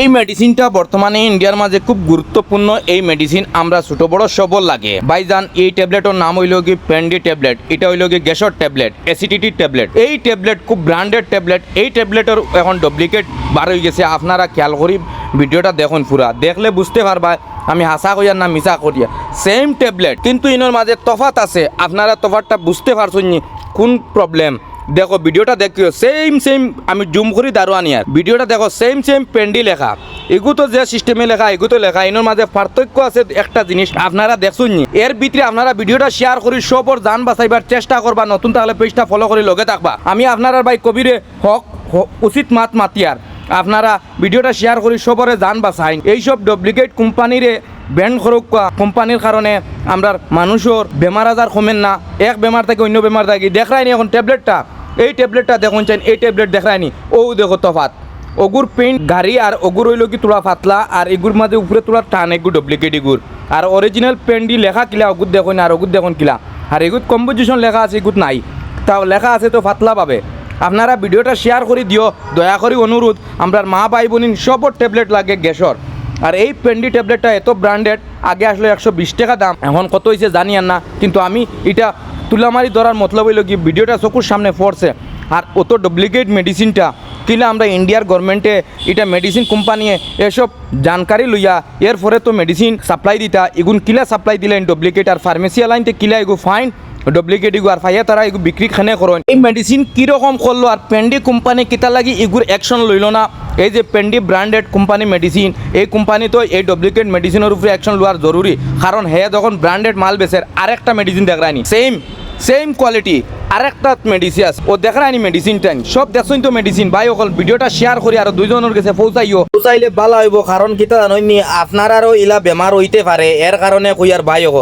এই মেডিসিনটা বর্তমানে ইন্ডিয়ার মাঝে খুব গুরুত্বপূর্ণ। এই মেডিসিন আমরা ছোট বড় সবল লাগে ভাইজান। এই ট্যাবলেটের নাম হইল কি পেন্ডি ট্যাবলেট। এটা হইল কি গ্যাসের ট্যাবলেট, অ্যাসিডিটির ট্যাবলেট। এই ট্যাবলেট খুব ব্র্যান্ডেড ট্যাবলেট। এই ট্যাবলেটের এখন ডুপ্লিকেট বার হয়ে গেছে। আপনারা খেয়াল করি ভিডিওটা দেখুন, পুরা দেখলে বুঝতে পারবা আমি হাসা কইয়ার না মিছা করিয়া। সেম ট্যাবলেট কিন্তু ইনোর মাঝে তফাত আছে। আপনারা তফাতটা বুঝতে পারছেন কোন প্রবলেম? দেখো ভিডিওটা দেখিও, সেম আমি জুম করি দারোয়ানি আর ভিডিওটা দেখো, সেম পেন্ডি লেখা। এগু তো যে সিস্টেমে লেখা এগু তো লেখা, এর মাঝে পার্থক্য আছে একটা জিনিস আপনারা দেখুন। এর ভিতরে আপনারা ভিডিওটা শেয়ার করি সবর জান বাঁচাইবার চেষ্টা করবা। নতুন তাহলে পেজটা ফলো করে লগে থাকবা। আমি আপনারা ভাই কবিরে হক উচিত মাত মাতিয়ার আপনারা ভিডিওটা শেয়ার করি সবরে জান বাঁচাইন। এইসব ডুপ্লিকেট কোম্পানিরে ব্যান্ড করুক কোম্পানির কারণে আমরা মানুষের বেমার আজার কমেন না। এক বেমার থেকে অন্য বেমার থাকি দেখায়নি। এখন ট্যাবলেটটা এই ট্যাবলেটটা দেখুন চাইন, এই ট্যাবলেট দেখায়নি। ও দেখো তফাত, ওগুর পেইন্ট গাড়ি আর ওগুর হইল কি তোলা পাতলা আর এগুর মাঝে উপরে তোলা টান। এগুর ডুপ্লিকেট এগুর আর অরিজিনাল পেন্টি লেখা কিলা ওগুর দেখুন আর ওগুর দেখুন কিলা। আর এগুর কম্পোজিশন লেখা আছে, এগুর নাই। তাও লেখা আছে তো পাতলা পাবে। আপনারা ভিডিওটা শেয়ার করে দিও দয়া করে অনুরোধ। আমরা মা ভাই বোন সবর ট্যাবলেট লাগে গ্যাসর। আর এই পেন্ডি ট্যাবলেটটা এত ব্র্যান্ডেড, আগে আসলে 120 টাকা দাম, এখন কত হয়েছে জানি আর না। কিন্তু আমি এটা তুলামারি ধরার মতলব হইল কি ভিডিওটা চকুর সামনে পড়ছে। আর অত ডুপ্লিকেট মেডিসিনটা কিলা আমরা ইন্ডিয়ার গভর্নমেন্টে এটা মেডিসিন কোম্পানি এসব জানকারি লইয়া এর পরে তো মেডিসিন সাপ্লাই দিতা। এগুন কিলা সাপ্লাই দিলেন ডুপ্লিকেট। আর ফার্মেসি লাইনতে কিলা এগু ফাইন ডুপ্লিকেট এগু আর ফাইয়া তারা এগু বিক্রি খানে করেন। এই মেডিসিন কীরকম করলো আর পেন্ডি কোম্পানি কিতা লাগি এগুর অ্যাকশন লইল না? এই যে পেন্ডি ব্র্যান্ডেড কোম্পানি মেডিসিন, এই কোম্পানি তো এই ডুপ্লিকেট মেডিসিনের উপরে অ্যাকশন লওয়ার জরুরি। কারণ হে যখন ব্র্যান্ডেড মাল বেচের আরেকটা মেডিসিন দেখায়নি সেম কোয়ালিটি আরেকটা মেডিসিন আছে ও দেখায়নি মেডিসিনটা সব দেখছেন তো মেডিসিন। ভাই অকল ভিডিওটা শেয়ার করি আর দুইজনের কাছে পৌঁছাইলে ভালো হইব। কারণ কিতা জানেন আপনারারও ইলা বেমার হইতে পারে, এর কারণে কই আর ভাই অকল